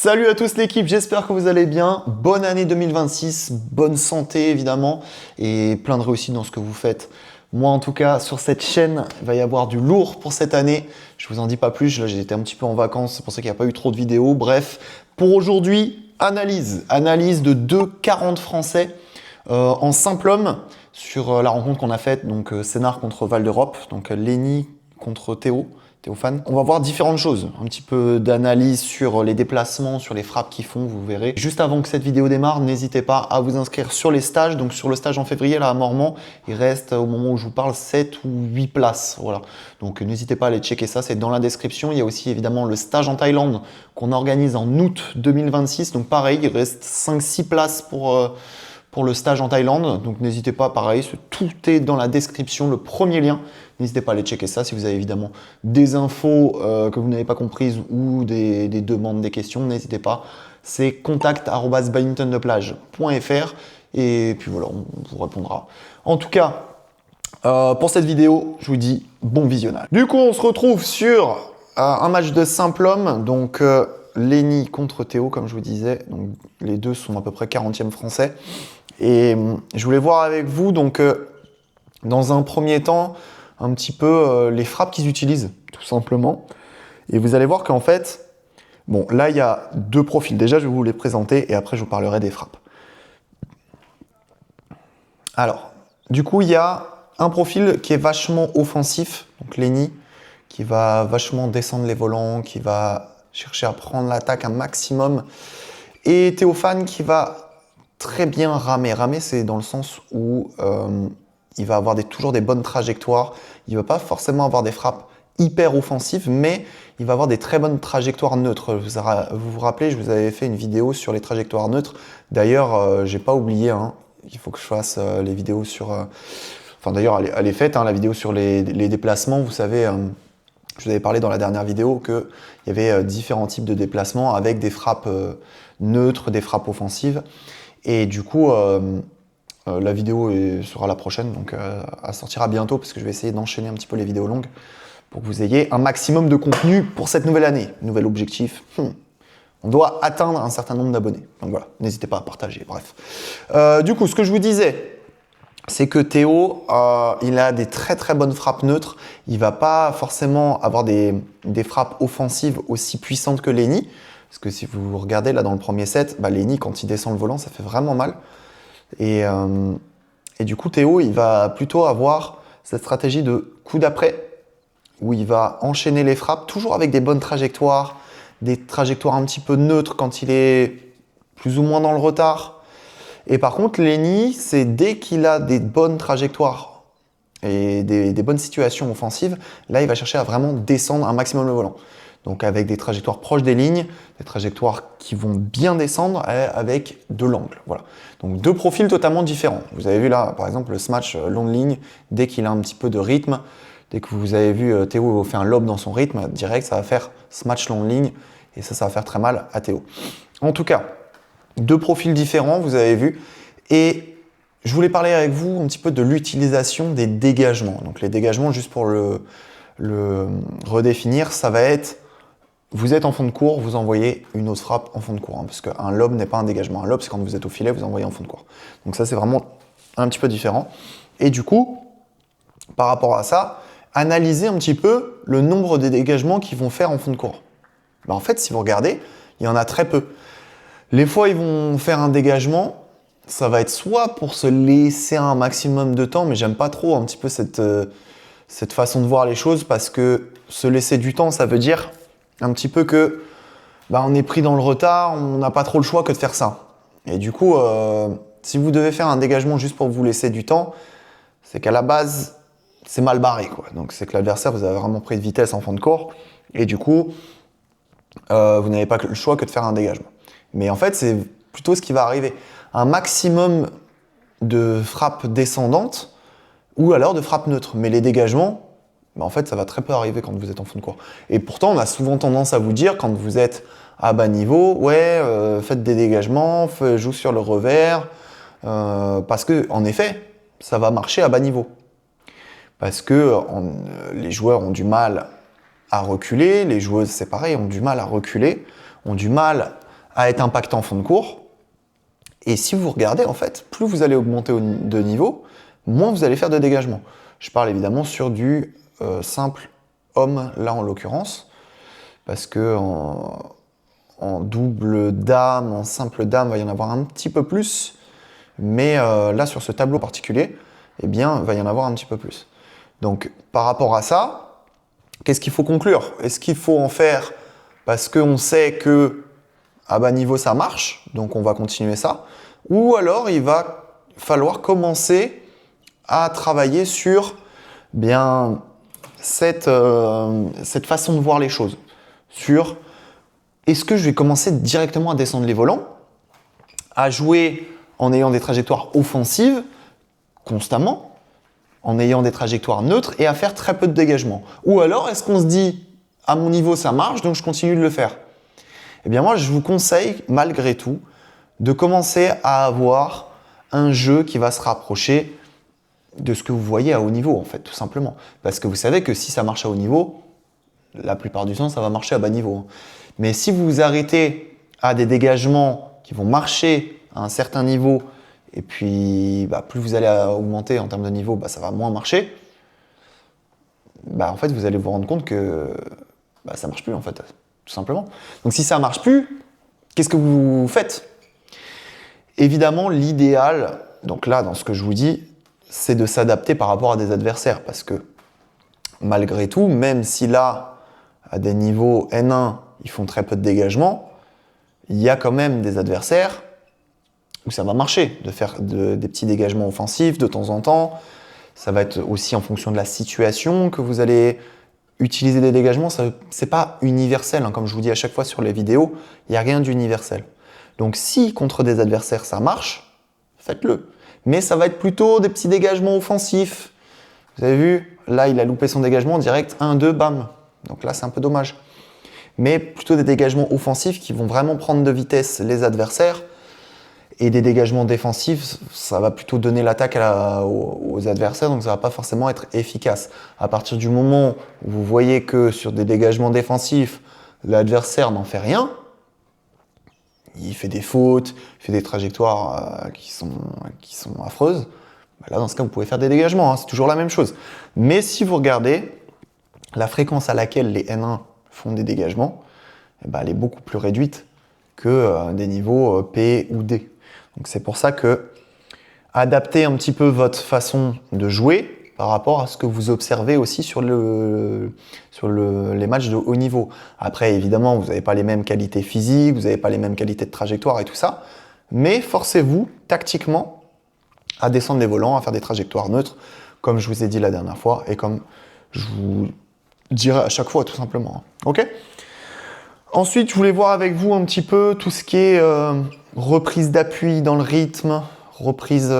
Salut à tous l'équipe, j'espère que vous allez bien. Bonne année 2026, bonne santé évidemment et plein de réussite dans ce que vous faites. Moi en tout cas, sur cette chaîne, il va y avoir du lourd pour cette année. Je vous en dis pas plus, là j'ai été un petit peu en vacances, c'est pour ça qu'il n'y a pas eu trop de vidéos. Bref, pour aujourd'hui, analyse de deux 40 français en simple homme sur la rencontre qu'on a faite, donc Sénart contre Val d'Europe, donc Lenny contre Théophane. On va voir différentes choses, un petit peu d'analyse sur les déplacements, sur les frappes qu'ils font, vous verrez. Juste avant que cette vidéo démarre, n'hésitez pas à vous inscrire sur les stages. Donc sur le stage en février, là à Mormant, il reste au moment où je vous parle 7 ou 8 places. Voilà. Donc n'hésitez pas à aller checker ça, c'est dans la description. Il y a aussi évidemment le stage en Thaïlande qu'on organise en août 2026. Donc pareil, il reste 5-6 places pour le stage en Thaïlande. Donc n'hésitez pas, pareil, tout est dans la description, le premier lien. N'hésitez pas à aller checker ça si vous avez évidemment des infos que vous n'avez pas comprises ou des demandes, des questions, n'hésitez pas. C'est contact@badmintondeplage.fr et puis voilà, on vous répondra. En tout cas, pour cette vidéo, je vous dis bon visionnage. Du coup, on se retrouve sur un match de simple homme, donc Lenny contre Théo, comme je vous disais. Donc, les deux sont à peu près 40e français. Et je voulais voir avec vous, donc dans un premier temps, un petit peu les frappes qu'ils utilisent, tout simplement. Et vous allez voir qu'en fait, bon, là, il y a deux profils. Déjà, je vais vous les présenter et après, je vous parlerai des frappes. Alors, du coup, il y a un profil qui est vachement offensif, donc Lenny, qui va vachement descendre les volants, qui va chercher à prendre l'attaque un maximum. Et Théophane qui va très bien ramer. Ramer, c'est dans le sens où il va avoir toujours des bonnes trajectoires. Il ne va pas forcément avoir des frappes hyper offensives, mais il va avoir des très bonnes trajectoires neutres. Vous vous rappelez, je vous avais fait une vidéo sur les trajectoires neutres. D'ailleurs, j'ai pas oublié, hein, il faut que je fasse les vidéos sur... Enfin d'ailleurs, elle est faite, hein, la vidéo sur les déplacements. Vous savez, je vous avais parlé dans la dernière vidéo qu'il y avait différents types de déplacements avec des frappes neutres, des frappes offensives. Et du coup... la vidéo sera la prochaine, donc elle sortira bientôt parce que je vais essayer d'enchaîner un petit peu les vidéos longues pour que vous ayez un maximum de contenu pour cette nouvelle année. Nouvel objectif, on doit atteindre un certain nombre d'abonnés. Donc voilà, n'hésitez pas à partager, bref. Du coup, ce que je vous disais, c'est que Théo, il a des très très bonnes frappes neutres. Il ne va pas forcément avoir des frappes offensives aussi puissantes que Lenny. Parce que si vous regardez là dans le premier set, Lenny, quand il descend le volant, ça fait vraiment mal. Et du coup, Théo, il va plutôt avoir cette stratégie de coup d'après, où il va enchaîner les frappes, toujours avec des bonnes trajectoires, des trajectoires un petit peu neutres quand il est plus ou moins dans le retard. Et par contre, Lenny, c'est dès qu'il a des bonnes trajectoires et des bonnes situations offensives, là, il va chercher à vraiment descendre un maximum le volant. Donc avec des trajectoires proches des lignes, des trajectoires qui vont bien descendre avec de l'angle. Voilà. Donc deux profils totalement différents. Vous avez vu là, par exemple, le smash longue ligne, dès qu'il a un petit peu de rythme, dès que vous avez vu Théo fait un lob dans son rythme, direct, ça va faire smash longue ligne et ça va faire très mal à Théo. En tout cas, deux profils différents, vous avez vu. Et je voulais parler avec vous un petit peu de l'utilisation des dégagements. Donc les dégagements, juste pour le redéfinir, ça va être... Vous êtes en fond de cours, vous envoyez une autre frappe en fond de cours, hein, parce qu'un lob n'est pas un dégagement. Un lob, c'est quand vous êtes au filet, vous envoyez en fond de cours. Donc ça, c'est vraiment un petit peu différent. Et du coup, par rapport à ça, analysez un petit peu le nombre de dégagements qu'ils vont faire en fond de cours. En fait, si vous regardez, il y en a très peu. Les fois, ils vont faire un dégagement, ça va être soit pour se laisser un maximum de temps, mais j'aime pas trop un petit peu cette façon de voir les choses, parce que se laisser du temps, ça veut dire un petit peu que on est pris dans le retard, on n'a pas trop le choix que de faire ça. Et du coup, si vous devez faire un dégagement juste pour vous laisser du temps, c'est qu'à la base, c'est mal barré, quoi. Donc c'est que l'adversaire, vous avez vraiment pris de vitesse en fin de cours, et du coup, vous n'avez pas le choix que de faire un dégagement. Mais en fait, c'est plutôt ce qui va arriver. Un maximum de frappes descendantes, ou alors de frappes neutres. Mais les dégagements, en fait, ça va très peu arriver quand vous êtes en fond de cours. Et pourtant, on a souvent tendance à vous dire, quand vous êtes à bas niveau, ouais, faites des dégagements, joue sur le revers, parce que, en effet, ça va marcher à bas niveau. Parce que les joueurs ont du mal à reculer, les joueuses, c'est pareil, ont du mal à reculer, ont du mal à être impactant en fond de cours. Et si vous regardez, en fait, plus vous allez augmenter de niveau, moins vous allez faire de dégagement. Je parle évidemment sur du simple homme, là en l'occurrence, parce que en double dame, en simple dame, il va y en avoir un petit peu plus. Mais là, sur ce tableau particulier, eh bien, il va y en avoir un petit peu plus. Donc, par rapport à ça, qu'est-ce qu'il faut conclure? Est-ce qu'il faut en faire parce qu'on sait que à bas niveau, ça marche, donc on va continuer ça? Ou alors, il va falloir commencer à travailler sur bien, cette façon de voir les choses. Sur est-ce que je vais commencer directement à descendre les volants, à jouer en ayant des trajectoires offensives constamment, en ayant des trajectoires neutres et à faire très peu de dégagement. Ou alors, est-ce qu'on se dit, à mon niveau, ça marche, donc je continue de le faire? Eh bien moi, je vous conseille, malgré tout, de commencer à avoir un jeu qui va se rapprocher de ce que vous voyez à haut niveau, en fait, tout simplement. Parce que vous savez que si ça marche à haut niveau, la plupart du temps, ça va marcher à bas niveau. Mais si vous vous arrêtez à des dégagements qui vont marcher à un certain niveau, et puis plus vous allez augmenter en termes de niveau, ça va moins marcher, en fait, vous allez vous rendre compte que ça ne marche plus, en fait, tout simplement. Donc si ça ne marche plus, qu'est-ce que vous faites? Évidemment, l'idéal, donc là, dans ce que je vous dis, c'est de s'adapter par rapport à des adversaires, parce que malgré tout, même si là, à des niveaux N1, ils font très peu de dégagement, il y a quand même des adversaires où ça va marcher, de faire des petits dégagements offensifs de temps en temps. Ça va être aussi en fonction de la situation que vous allez utiliser des dégagements. Ce n'est pas universel, comme je vous dis à chaque fois sur les vidéos, il n'y a rien d'universel. Donc si contre des adversaires ça marche, faites-le. Mais ça va être plutôt des petits dégagements offensifs. Vous avez vu, là il a loupé son dégagement direct, 1, 2, bam. Donc là c'est un peu dommage. Mais plutôt des dégagements offensifs qui vont vraiment prendre de vitesse les adversaires. Et des dégagements défensifs, ça va plutôt donner l'attaque aux adversaires, donc ça ne va pas forcément être efficace. À partir du moment où vous voyez que sur des dégagements défensifs, l'adversaire n'en fait rien, il fait des fautes, il fait des trajectoires qui sont affreuses, là dans ce cas vous pouvez faire des dégagements, c'est toujours la même chose. Mais si vous regardez la fréquence à laquelle les N1 font des dégagements, elle est beaucoup plus réduite que des niveaux P ou D. Donc c'est pour ça que adaptez un petit peu votre façon de jouer par rapport à ce que vous observez aussi sur les matchs de haut niveau. Après, évidemment, vous n'avez pas les mêmes qualités physiques, vous n'avez pas les mêmes qualités de trajectoire et tout ça, mais forcez-vous tactiquement à descendre les volants, à faire des trajectoires neutres, comme je vous ai dit la dernière fois et comme je vous dirai à chaque fois, tout simplement. Ok ? Ensuite, je voulais voir avec vous un petit peu tout ce qui est reprise d'appui dans le rythme, reprise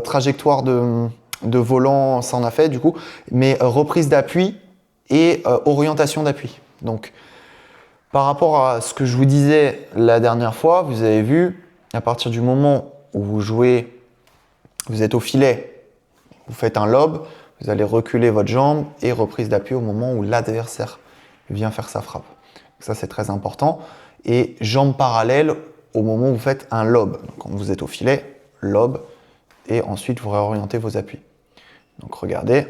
trajectoire de volant, ça en a fait du coup, mais reprise d'appui et orientation d'appui. Donc, par rapport à ce que je vous disais la dernière fois, vous avez vu, à partir du moment où vous jouez, vous êtes au filet, vous faites un lob, vous allez reculer votre jambe et reprise d'appui au moment où l'adversaire vient faire sa frappe. Ça, c'est très important. Et jambes parallèles au moment où vous faites un lob. Donc, quand vous êtes au filet, lob, et ensuite vous réorientez vos appuis. Donc regardez,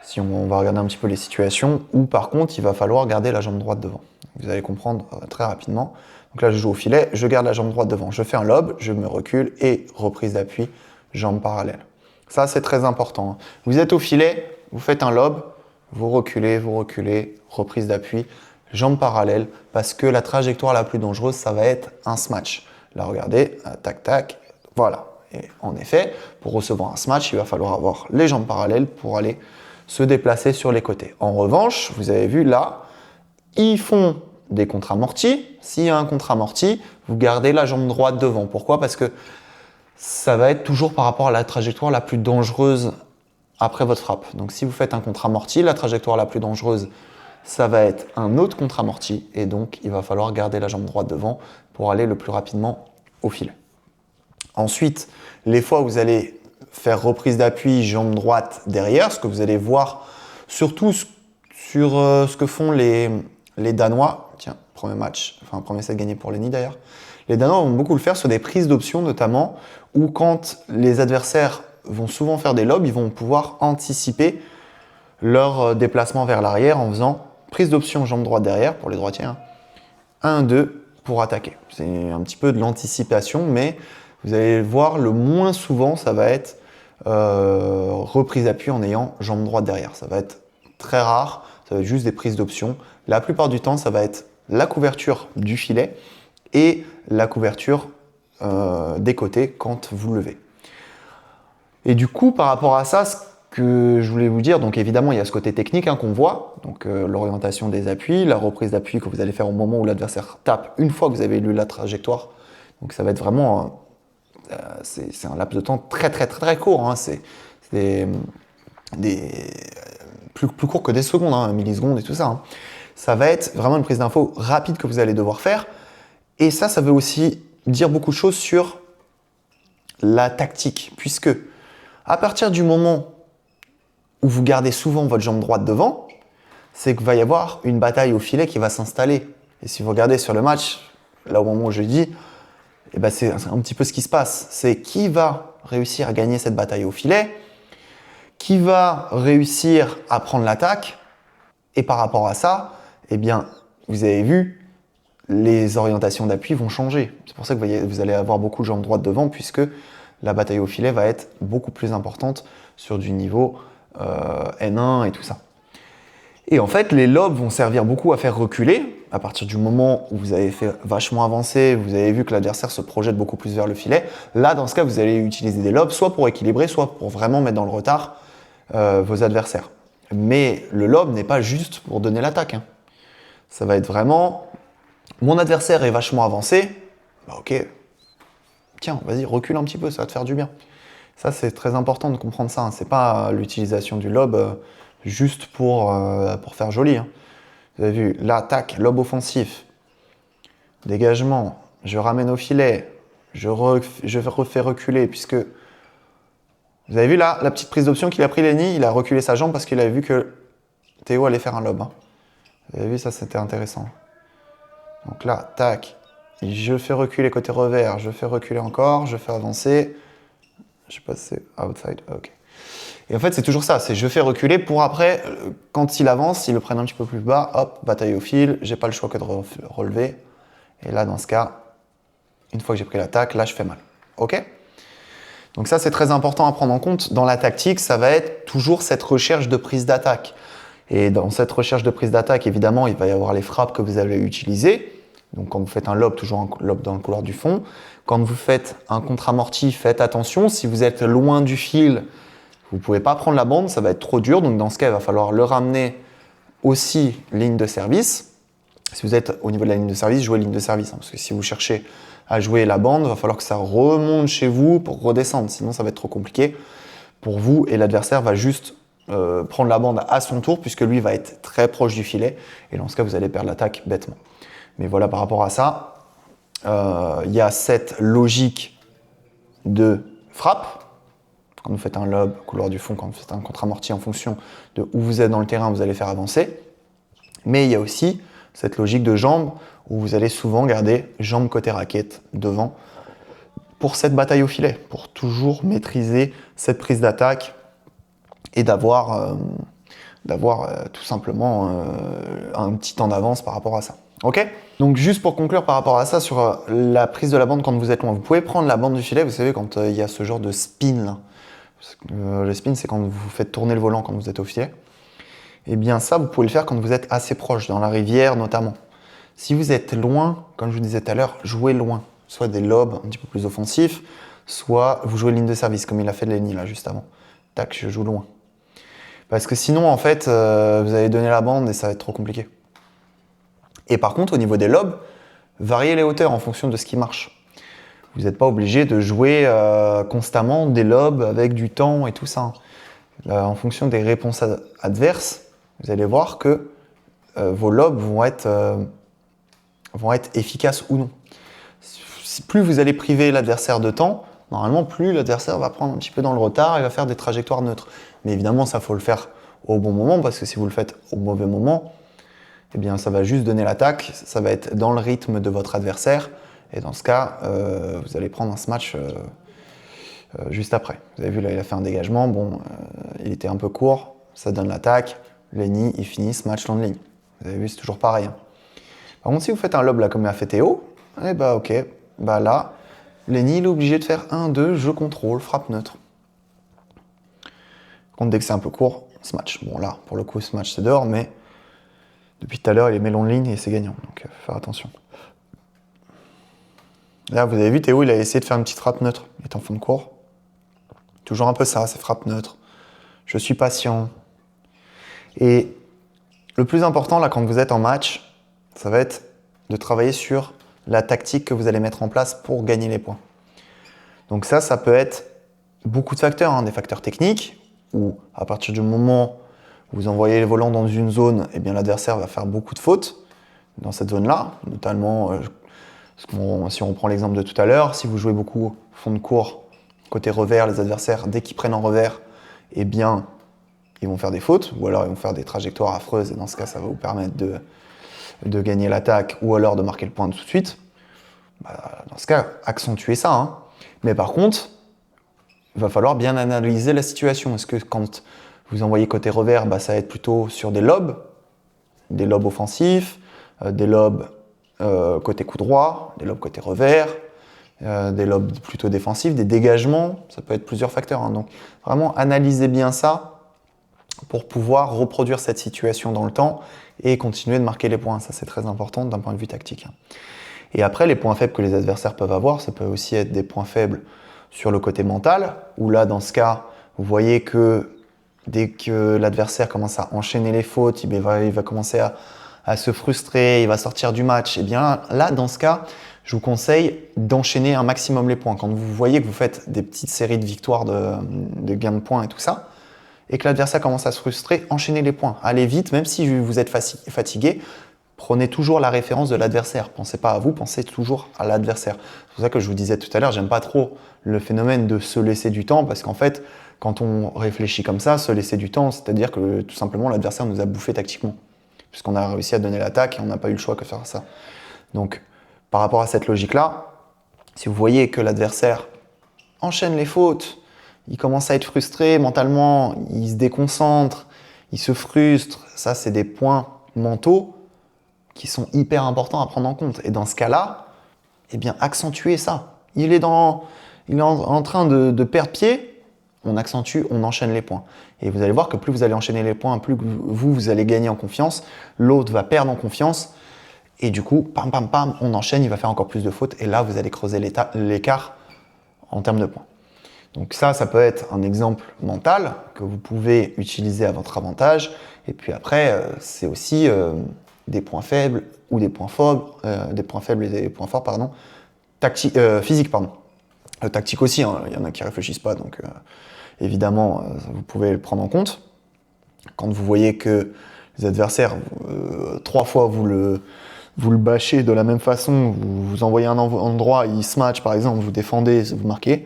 si on va regarder un petit peu les situations où par contre il va falloir garder la jambe droite devant. Vous allez comprendre très rapidement. Donc là, je joue au filet, je garde la jambe droite devant. Je fais un lob, je me recule et reprise d'appui, jambes parallèles. Ça, c'est très important. Vous êtes au filet, vous faites un lob, vous reculez, reprise d'appui, jambes parallèles, parce que la trajectoire la plus dangereuse, ça va être un smash. Là, regardez, tac, tac, voilà. Et en effet, pour recevoir un smash, il va falloir avoir les jambes parallèles pour aller se déplacer sur les côtés. En revanche, vous avez vu là, ils font des contre-amortis. S'il y a un contre-amorti, vous gardez la jambe droite devant. Pourquoi? Parce que ça va être toujours par rapport à la trajectoire la plus dangereuse après votre frappe. Donc si vous faites un contre-amorti, la trajectoire la plus dangereuse, ça va être un autre contre-amorti et donc il va falloir garder la jambe droite devant pour aller le plus rapidement au filet. Ensuite, les fois où vous allez faire reprise d'appui, jambe droite derrière, ce que vous allez voir surtout sur ce que font les Danois. Tiens, Premier match, enfin premier set gagné pour Lenny d'ailleurs. Les Danois vont beaucoup le faire sur des prises d'options notamment, où quand les adversaires vont souvent faire des lobes, ils vont pouvoir anticiper leur déplacement vers l'arrière en faisant prise d'option jambe droite derrière pour les droitiers, 1-2 pour attaquer. C'est un petit peu de l'anticipation, mais vous allez voir, le moins souvent, ça va être reprise d'appui en ayant jambe droite derrière. Ça va être très rare, ça va être juste des prises d'option. La plupart du temps, ça va être la couverture du filet et la couverture des côtés quand vous levez. Et du coup, par rapport à ça, ce que je voulais vous dire, donc évidemment, il y a ce côté technique qu'on voit, donc l'orientation des appuis, la reprise d'appui que vous allez faire au moment où l'adversaire tape, une fois que vous avez lu la trajectoire. Donc ça va être vraiment, c'est un laps de temps très court, c'est plus court que des secondes, millisecondes et tout ça. Ça va être vraiment une prise d'info rapide que vous allez devoir faire. Et ça veut aussi dire beaucoup de choses sur la tactique, puisque à partir du moment où vous gardez souvent votre jambe droite devant, c'est qu'il va y avoir une bataille au filet qui va s'installer. Et si vous regardez sur le match, là au moment où je dis, c'est un petit peu ce qui se passe. C'est qui va réussir à gagner cette bataille au filet, qui va réussir à prendre l'attaque, et par rapport à ça, vous avez vu, les orientations d'appui vont changer. C'est pour ça que vous allez avoir beaucoup de jambes droites devant, puisque la bataille au filet va être beaucoup plus importante sur du niveau N1 et tout ça. Et en fait, les lobes vont servir beaucoup à faire reculer. À partir du moment où vous avez fait vachement avancer, vous avez vu que l'adversaire se projette beaucoup plus vers le filet. Là, dans ce cas, vous allez utiliser des lobes, soit pour équilibrer, soit pour vraiment mettre dans le retard vos adversaires. Mais le lob n'est pas juste pour donner l'attaque. Ça va être vraiment, mon adversaire est vachement avancé, ok, tiens, vas-y, recule un petit peu, ça va te faire du bien. Ça, c'est très important de comprendre ça. C'est pas l'utilisation du lob juste pour faire joli. Vous avez vu, là, tac, lob offensif, dégagement, je ramène au filet, je refais reculer, puisque vous avez vu là, la petite prise d'option qu'il a pris Lenny, il a reculé sa jambe parce qu'il avait vu que Théo allait faire un lob. Vous avez vu, ça c'était intéressant. Donc là, tac, je fais reculer côté revers, je fais reculer encore, je fais avancer. Je sais pas si c'est outside, ok. Et en fait, c'est toujours ça, c'est je fais reculer pour après, quand il avance, il le prenne un petit peu plus bas, hop, bataille au fil, j'ai pas le choix que de relever. Et là, dans ce cas, une fois que j'ai pris l'attaque, là, je fais mal. Ok ? Donc ça, c'est très important à prendre en compte. Dans la tactique, ça va être toujours cette recherche de prise d'attaque. Et dans cette recherche de prise d'attaque, évidemment, il va y avoir les frappes que vous allez utiliser. Donc quand vous faites un lob, toujours un lob dans le couloir du fond. Quand vous faites un contre-amorti, faites attention. Si vous êtes loin du fil, vous ne pouvez pas prendre la bande, ça va être trop dur. Donc dans ce cas, il va falloir le ramener aussi ligne de service. Si vous êtes au niveau de la ligne de service, jouez ligne de service. Parce que si vous cherchez à jouer la bande, il va falloir que ça remonte chez vous pour redescendre. Sinon, ça va être trop compliqué pour vous. Et l'adversaire va juste prendre la bande à son tour, puisque lui va être très proche du filet. Et dans ce cas, vous allez perdre l'attaque bêtement. Mais voilà, par rapport à ça, il y a cette logique de frappe. Quand vous faites un lob, couloir du fond, quand vous faites un contre-amorti, en fonction de où vous êtes dans le terrain, vous allez faire avancer. Mais il y a aussi cette logique de jambes, où vous allez souvent garder jambes côté raquette devant pour cette bataille au filet, pour toujours maîtriser cette prise d'attaque et d'avoir tout simplement un petit temps d'avance par rapport à ça. Ok ? Donc juste pour conclure par rapport à ça, sur la prise de la bande quand vous êtes loin, vous pouvez prendre la bande du filet, vous savez quand il y a ce genre de spin là. Le spin, c'est quand vous faites tourner le volant quand vous êtes au filet. Et bien ça, vous pouvez le faire quand vous êtes assez proche, dans la rivière notamment. Si vous êtes loin, comme je vous disais tout à l'heure, jouez loin. Soit des lobes un petit peu plus offensifs, soit vous jouez ligne de service, comme il a fait Lenny là juste avant. Tac, je joue loin. Parce que sinon, en fait, vous allez donner la bande et ça va être trop compliqué. Et par contre, au niveau des lobes, variez les hauteurs en fonction de ce qui marche. Vous n'êtes pas obligé de jouer constamment des lobes avec du temps et tout ça. En fonction des réponses adverses, vous allez voir que vos lobes vont être efficaces ou non. Plus vous allez priver l'adversaire de temps, normalement, plus l'adversaire va prendre un petit peu dans le retard et va faire des trajectoires neutres. Mais évidemment, ça, faut le faire au bon moment, parce que si vous le faites au mauvais moment, eh bien, ça va juste donner l'attaque, ça va être dans le rythme de votre adversaire, et dans ce cas, vous allez prendre un smash juste après. Vous avez vu, là, il a fait un dégagement, bon, il était un peu court, ça donne l'attaque, Lenny, il finit smash long de ligne. Vous avez vu, c'est toujours pareil. Par contre, si vous faites un lob là, comme il a fait Théo, eh bah ok, bah là, Lenny, il est obligé de faire 1, 2, je contrôle, frappe neutre. Par contre, dès que c'est un peu court, smash. Bon là, pour le coup, smash c'est dehors, mais depuis tout à l'heure, il est met long de ligne et c'est gagnant, donc faut faire attention. Là, vous avez vu, Théo, il a essayé de faire une petite frappe neutre. Il est en fond de cours. Toujours un peu ça, c'est frappe neutre. Je suis patient. Et le plus important, là, quand vous êtes en match, ça va être de travailler sur la tactique que vous allez mettre en place pour gagner les points. Donc ça peut être beaucoup de facteurs, hein, des facteurs techniques, où à partir du moment où vous envoyez les volants dans une zone, eh bien l'adversaire va faire beaucoup de fautes dans cette zone-là, notamment si on prend l'exemple de tout à l'heure, si vous jouez beaucoup fond de cours, côté revers, les adversaires, dès qu'ils prennent en revers, eh bien ils vont faire des fautes, ou alors ils vont faire des trajectoires affreuses, et dans ce cas, ça va vous permettre de gagner l'attaque, ou alors de marquer le point tout de suite. Bah, dans ce cas, accentuez ça. Hein. Mais par contre, il va falloir bien analyser la situation. Est-ce que quand vous envoyez côté revers, bah, ça va être plutôt sur des lobes offensifs, des lobes côté coup droit, des lobes côté revers, des lobes plutôt défensifs, des dégagements, ça peut être plusieurs facteurs. Hein. Donc vraiment, analysez bien ça pour pouvoir reproduire cette situation dans le temps et continuer de marquer les points. Ça, c'est très important d'un point de vue tactique. Et après, les points faibles que les adversaires peuvent avoir, ça peut aussi être des points faibles sur le côté mental, où là, dans ce cas, vous voyez que dès que l'adversaire commence à enchaîner les fautes, il va commencer à se frustrer, il va sortir du match. Et bien là, dans ce cas, je vous conseille d'enchaîner un maximum les points. Quand vous voyez que vous faites des petites séries de victoires, de gains de points et tout ça, et que l'adversaire commence à se frustrer, enchaînez les points. Allez vite, même si vous êtes fatigué, prenez toujours la référence de l'adversaire. Pensez pas à vous, pensez toujours à l'adversaire. C'est pour ça que je vous disais tout à l'heure, j'aime pas trop le phénomène de se laisser du temps, parce qu'en fait, quand on réfléchit comme ça, se laisser du temps, c'est-à-dire que tout simplement l'adversaire nous a bouffé tactiquement, puisqu'on a réussi à donner l'attaque et on n'a pas eu le choix que faire ça. Donc, par rapport à cette logique-là, si vous voyez que l'adversaire enchaîne les fautes, il commence à être frustré mentalement, il se déconcentre, il se frustre, ça c'est des points mentaux qui sont hyper importants à prendre en compte. Et dans ce cas-là, eh bien, accentuez ça. Il est en train de perdre pied, on accentue, on enchaîne les points. Et vous allez voir que plus vous allez enchaîner les points, plus vous allez gagner en confiance, l'autre va perdre en confiance, et du coup, pam, pam, pam, on enchaîne, il va faire encore plus de fautes, et là, vous allez creuser l'écart en termes de points. Donc ça peut être un exemple mental que vous pouvez utiliser à votre avantage. Et puis après, c'est aussi des points faibles ou des points forts, des points faibles et des points forts, pardon, physique, pardon. Tactique aussi, hein, il y en a qui réfléchissent pas, donc évidemment, vous pouvez le prendre en compte. Quand vous voyez que les adversaires, 3 fois vous le bâchez de la même façon, vous envoyez un endroit, il se match par exemple, vous défendez, vous marquez.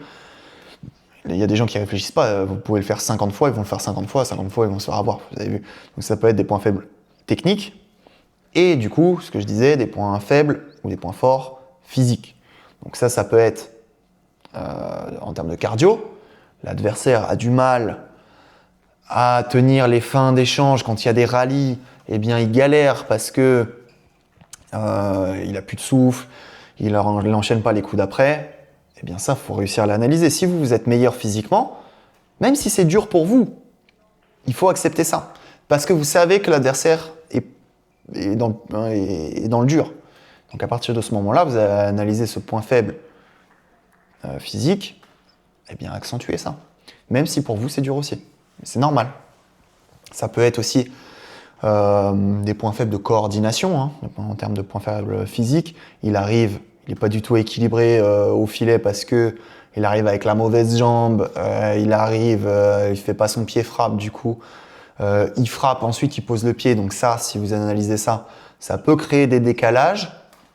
Il y a des gens qui ne réfléchissent pas, vous pouvez le faire 50 fois, ils vont le faire 50 fois ils vont se faire avoir, vous avez vu. Donc ça peut être des points faibles techniques, et du coup, ce que je disais, des points faibles ou des points forts physiques. Donc ça peut être en termes de cardio, l'adversaire a du mal à tenir les fins d'échange quand il y a des rallyes, eh bien il galère parce que il a plus de souffle, il n'enchaîne pas les coups d'après. Eh bien ça, il faut réussir à l'analyser. Si vous êtes meilleur physiquement, même si c'est dur pour vous, il faut accepter ça. Parce que vous savez que l'adversaire est dans le dur. Donc à partir de ce moment-là, vous allez analyser ce point faible physique, eh bien accentuez ça. Même si pour vous c'est dur aussi. C'est normal. Ça peut être aussi des points faibles de coordination, hein, en termes de points faibles physiques. Il n'est pas du tout équilibré au filet parce que il arrive avec la mauvaise jambe, il fait pas son pied frappe du coup, il frappe, ensuite il pose le pied. Donc ça, si vous analysez ça, ça peut créer des décalages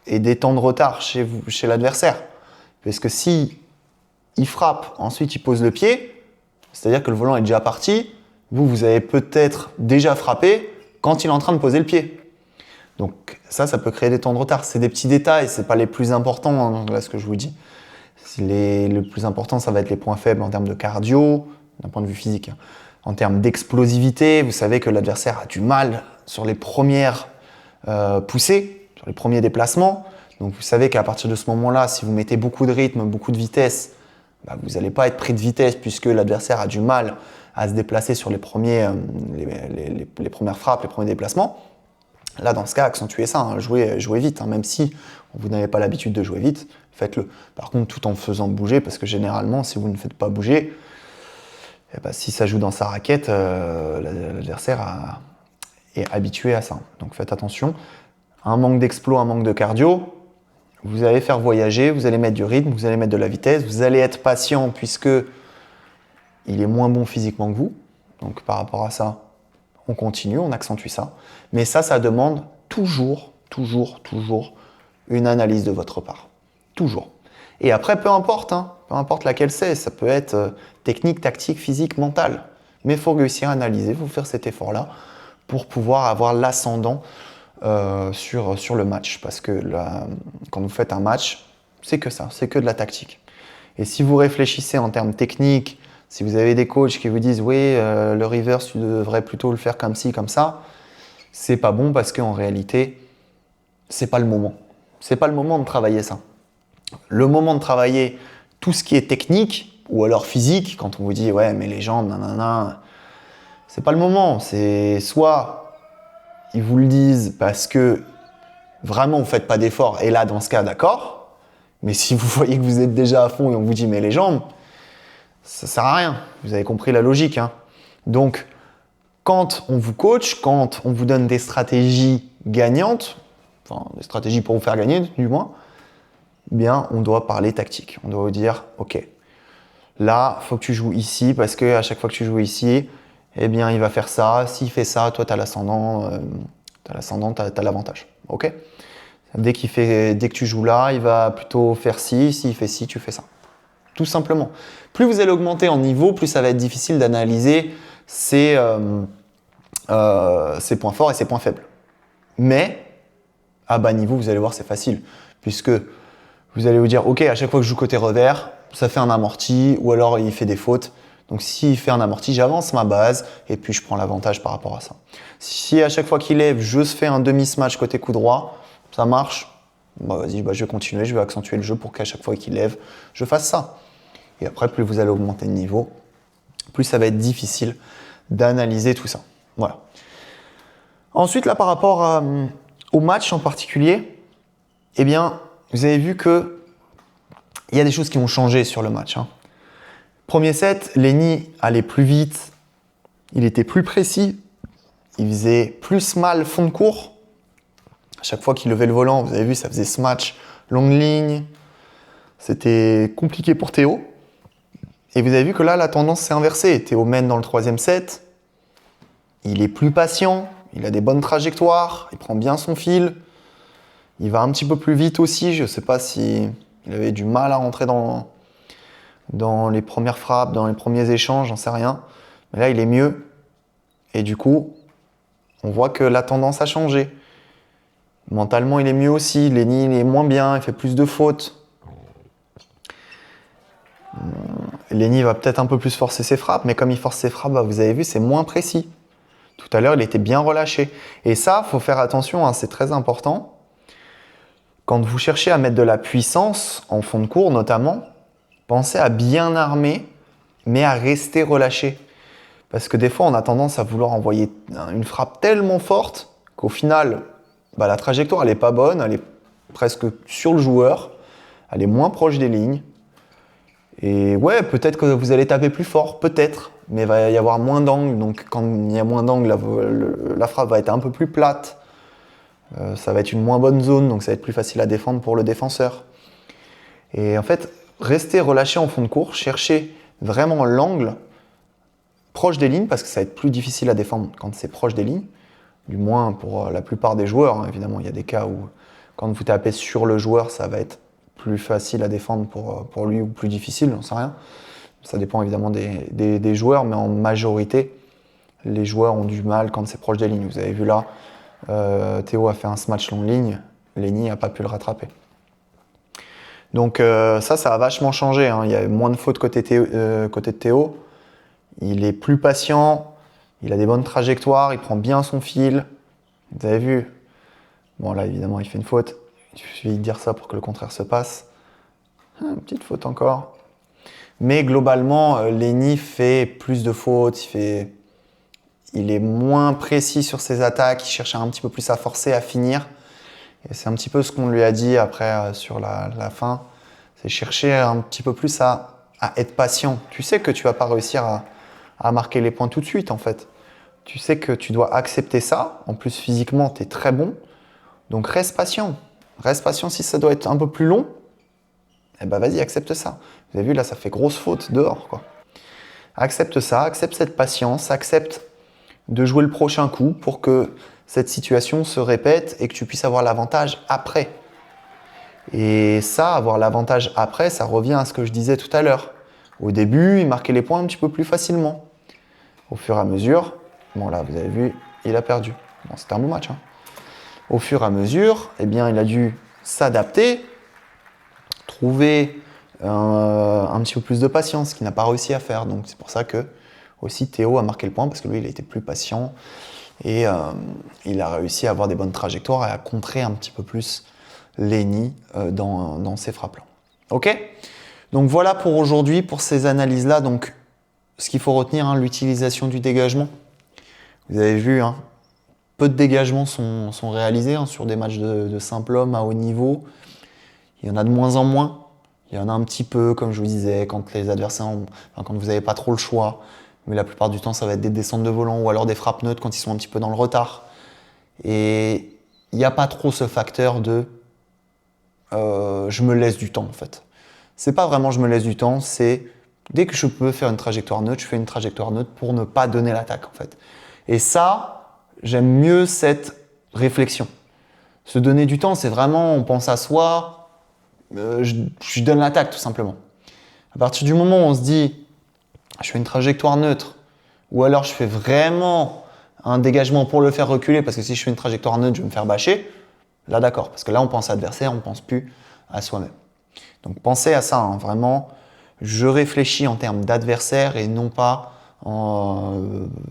et des temps de retard chez l'adversaire. Parce que si il frappe, ensuite il pose le pied, c'est-à-dire que le volant est déjà parti, vous avez peut-être déjà frappé quand il est en train de poser le pied. Donc ça peut créer des temps de retard. C'est des petits détails, c'est pas les plus importants, hein, là ce que je vous dis. Le plus important, ça va être les points faibles en termes de cardio, d'un point de vue physique. Hein. En termes d'explosivité, vous savez que l'adversaire a du mal sur les premières poussées, sur les premiers déplacements. Donc vous savez qu'à partir de ce moment-là, si vous mettez beaucoup de rythme, beaucoup de vitesse, vous n'allez pas être pris de vitesse puisque l'adversaire a du mal à se déplacer sur les premières frappes, les premiers déplacements. Là, dans ce cas, accentuez ça, hein, jouez vite, hein, même si vous n'avez pas l'habitude de jouer vite, faites-le. Par contre, tout en faisant bouger, parce que généralement, si vous ne faites pas bouger, si ça joue dans sa raquette, l'adversaire est habitué à ça. Donc faites attention. Un manque d'explos, un manque de cardio, vous allez faire voyager, vous allez mettre du rythme, vous allez mettre de la vitesse, vous allez être patient puisque il est moins bon physiquement que vous. Donc par rapport à ça, on continue, on accentue ça. Mais ça demande toujours une analyse de votre part. Toujours. Et après, peu importe laquelle c'est, ça peut être technique, tactique, physique, mentale. Mais il faut réussir à analyser, il faut faire cet effort-là pour pouvoir avoir l'ascendant sur le match. Parce que quand vous faites un match, c'est que ça, c'est que de la tactique. Et si vous réfléchissez en termes techniques, si vous avez des coachs qui vous disent « oui, le reverse, tu devrais plutôt le faire comme ci, comme ça », c'est pas bon parce qu'en réalité, c'est pas le moment. C'est pas le moment de travailler ça. Le moment de travailler tout ce qui est technique ou alors physique, quand on vous dit « ouais, mais les jambes, nanana », c'est pas le moment. C'est soit ils vous le disent parce que vraiment vous faites pas d'effort et là, dans ce cas, d'accord. Mais si vous voyez que vous êtes déjà à fond et on vous dit « mais les jambes », ça sert à rien. Vous avez compris la logique. Hein. Donc, quand on vous coach, quand on vous donne des stratégies gagnantes, enfin des stratégies pour vous faire gagner du moins, bien on doit parler tactique. On doit vous dire, ok, là, il faut que tu joues ici parce que à chaque fois que tu joues ici, eh bien il va faire ça. S'il fait ça, toi tu as l'ascendant, t'as l'avantage. Ok. Dès que tu joues là, il va plutôt faire ci. S'il fait ci, tu fais ça. Tout simplement. Plus vous allez augmenter en niveau, plus ça va être difficile d'analyser ses points forts et ses points faibles. Mais à bas niveau, vous allez voir, c'est facile. Puisque vous allez vous dire, ok, à chaque fois que je joue côté revers, ça fait un amorti ou alors il fait des fautes. Donc s'il fait un amorti, j'avance ma base et puis je prends l'avantage par rapport à ça. Si à chaque fois qu'il lève, je fais un demi-smash côté coup droit, ça marche. Vas-y, je vais continuer, je vais accentuer le jeu pour qu'à chaque fois qu'il lève, je fasse ça. Et après, plus vous allez augmenter de niveau, plus ça va être difficile d'analyser tout ça. Voilà. Ensuite, là, par rapport au match en particulier, eh bien, vous avez vu qu'il y a des choses qui ont changé sur le match. Hein. Premier set, Lenny allait plus vite, il était plus précis, il faisait plus mal fond de court. À chaque fois qu'il levait le volant, vous avez vu, ça faisait smash, longue ligne. C'était compliqué pour Théo. Et vous avez vu que là, la tendance s'est inversée. Théo mène dans le troisième set. Il est plus patient. Il a des bonnes trajectoires. Il prend bien son fil. Il va un petit peu plus vite aussi. Je ne sais pas s'il avait du mal à rentrer dans les premières frappes, dans les premiers échanges, j'en sais rien. Mais là, il est mieux. Et du coup, on voit que la tendance a changé. Mentalement, il est mieux aussi. Lenny, il est moins bien. Il fait plus de fautes. Lenny va peut-être un peu plus forcer ses frappes, mais comme il force ses frappes, vous avez vu, c'est moins précis. Tout à l'heure, il était bien relâché. Et ça, il faut faire attention, hein, c'est très important. Quand vous cherchez à mettre de la puissance, en fond de cours notamment, pensez à bien armer, mais à rester relâché. Parce que des fois, on a tendance à vouloir envoyer une frappe tellement forte qu'au final, la trajectoire, elle n'est pas bonne, elle est presque sur le joueur, elle est moins proche des lignes. Et ouais, peut-être que vous allez taper plus fort, peut-être, mais il va y avoir moins d'angle. Donc quand il y a moins d'angle, la frappe va être un peu plus plate. Ça va être une moins bonne zone, donc ça va être plus facile à défendre pour le défenseur. Et en fait, restez relâché en fond de cours, cherchez vraiment l'angle proche des lignes, parce que ça va être plus difficile à défendre quand c'est proche des lignes. Du moins pour la plupart des joueurs, hein. Évidemment, il y a des cas où quand vous tapez sur le joueur, ça va être plus facile à défendre pour lui ou plus difficile, j'en sais rien. Ça dépend évidemment des joueurs, mais en majorité, les joueurs ont du mal quand c'est proche des lignes. Vous avez vu là, Théo a fait un smash long ligne, Lenny n'a pas pu le rattraper. Donc ça a vachement changé, hein. Il y a moins de fautes côté de Théo. Il est plus patient, il a des bonnes trajectoires, il prend bien son fil. Vous avez vu? Bon là évidemment il fait une faute. Il suffit de dire ça pour que le contraire se passe. Une petite faute encore. Mais globalement, Lenny fait plus de fautes, il est moins précis sur ses attaques, il cherche un petit peu plus à forcer, à finir. Et c'est un petit peu ce qu'on lui a dit après sur la fin. C'est chercher un petit peu plus à être patient. Tu sais que tu vas pas réussir à marquer les points tout de suite en fait. Tu sais que tu dois accepter ça. En plus physiquement, tu es très bon. Donc reste patient. Reste patient si ça doit être un peu plus long. Eh ben vas-y, accepte ça. Vous avez vu là, ça fait grosse faute dehors, quoi. Accepte ça, accepte cette patience, accepte de jouer le prochain coup pour que cette situation se répète et que tu puisses avoir l'avantage après. Et ça, avoir l'avantage après, ça revient à ce que je disais tout à l'heure. Au début, il marquait les points un petit peu plus facilement. Au fur et à mesure, bon là, vous avez vu, il a perdu. Bon, c'était un bon match, hein. Au fur et à mesure, eh bien, il a dû s'adapter, trouver un petit peu plus de patience, ce qu'il n'a pas réussi à faire. Donc c'est pour ça que aussi Théo a marqué le point, parce que lui, il a été plus patient et il a réussi à avoir des bonnes trajectoires et à contrer un petit peu plus Lenny dans ses frappes-là. Ok? Donc voilà pour aujourd'hui, pour ces analyses-là. Donc ce qu'il faut retenir, hein, l'utilisation du dégagement. Vous avez vu, hein, peu de dégagements sont réalisés hein, sur des matchs de simple homme à haut niveau. Il y en a de moins en moins. Il y en a un petit peu, comme je vous disais, quand les adversaires, quand vous n'avez pas trop le choix. Mais la plupart du temps, ça va être des descentes de volant ou alors des frappes neutres quand ils sont un petit peu dans le retard. Et il n'y a pas trop ce facteur de je me laisse du temps en fait. C'est pas vraiment je me laisse du temps, c'est dès que je peux faire une trajectoire neutre, je fais une trajectoire neutre pour ne pas donner l'attaque en fait. Et ça, j'aime mieux cette réflexion. Se donner du temps, c'est vraiment, on pense à soi, je donne l'attaque tout simplement. À partir du moment où on se dit, je fais une trajectoire neutre, ou alors je fais vraiment un dégagement pour le faire reculer, parce que si je fais une trajectoire neutre, je vais me faire bâcher, là d'accord, parce que là on pense à l'adversaire, on ne pense plus à soi-même. Donc pensez à ça, hein, vraiment, je réfléchis en termes d'adversaire et non pas en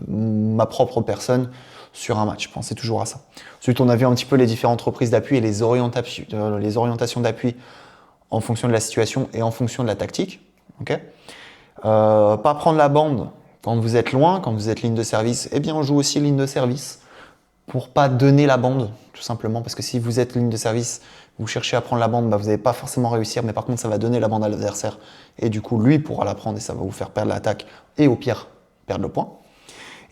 ma propre personne sur un match. Pensez toujours à ça. Ensuite, on a vu un petit peu les différentes reprises d'appui et les orientations d'appui en fonction de la situation et en fonction de la tactique. Okay, pas prendre la bande quand vous êtes loin, quand vous êtes ligne de service, eh bien on joue aussi ligne de service pour pas donner la bande, tout simplement, parce que si vous êtes ligne de service, vous cherchez à prendre la bande, bah, vous n'allez pas forcément réussir, mais par contre ça va donner la bande à l'adversaire et du coup lui pourra la prendre et ça va vous faire perdre l'attaque et au pire perdre le point.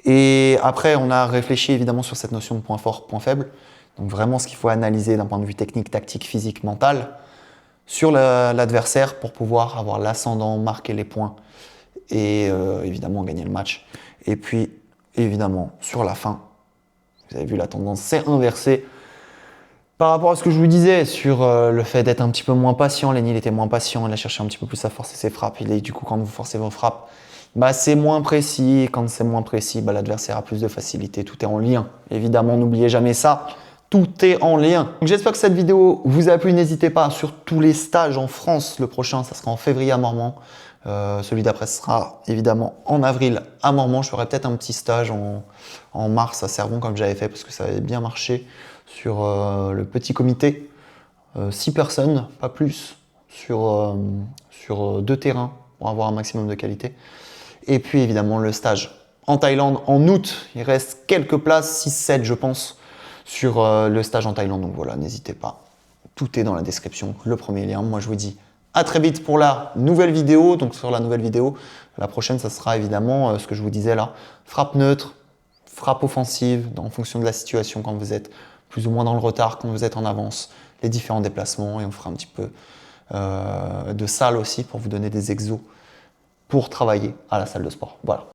Et après on a réfléchi évidemment sur cette notion de point fort, point faible, donc vraiment ce qu'il faut analyser d'un point de vue technique, tactique, physique, mental sur l'adversaire pour pouvoir avoir l'ascendant, marquer les points et évidemment gagner le match. Et puis évidemment sur la fin, vous avez vu la tendance s'est inversée par rapport à ce que je vous disais sur le fait d'être un petit peu moins patient. Lenny il était moins patient, il a cherché un petit peu plus à forcer ses frappes. Du coup quand vous forcez vos frappes, bah, c'est moins précis. Quand c'est moins précis, bah, l'adversaire a plus de facilité. Tout est en lien. Évidemment, n'oubliez jamais ça. Tout est en lien. J'espère que cette vidéo vous a plu. N'hésitez pas sur tous les stages en France. Le prochain, ça sera en février à Mormant. Celui d'après sera évidemment en avril à Mormant. Je ferai peut-être un petit stage en mars à Servon comme j'avais fait parce que ça avait bien marché sur le petit comité. 6 personnes, pas plus, sur 2 terrains pour avoir un maximum de qualité. Et puis évidemment le stage en Thaïlande en août. Il reste quelques places, 6-7 je pense, sur le stage en Thaïlande. Donc voilà, n'hésitez pas. Tout est dans la description, le premier lien. Moi je vous dis à très vite pour la nouvelle vidéo. Donc sur la nouvelle vidéo, la prochaine, ça sera évidemment ce que je vous disais là. Frappe neutre, frappe offensive, en fonction de la situation quand vous êtes plus ou moins dans le retard, quand vous êtes en avance, les différents déplacements. Et on fera un petit peu de salle aussi pour vous donner des exos pour travailler à la salle de sport. Voilà.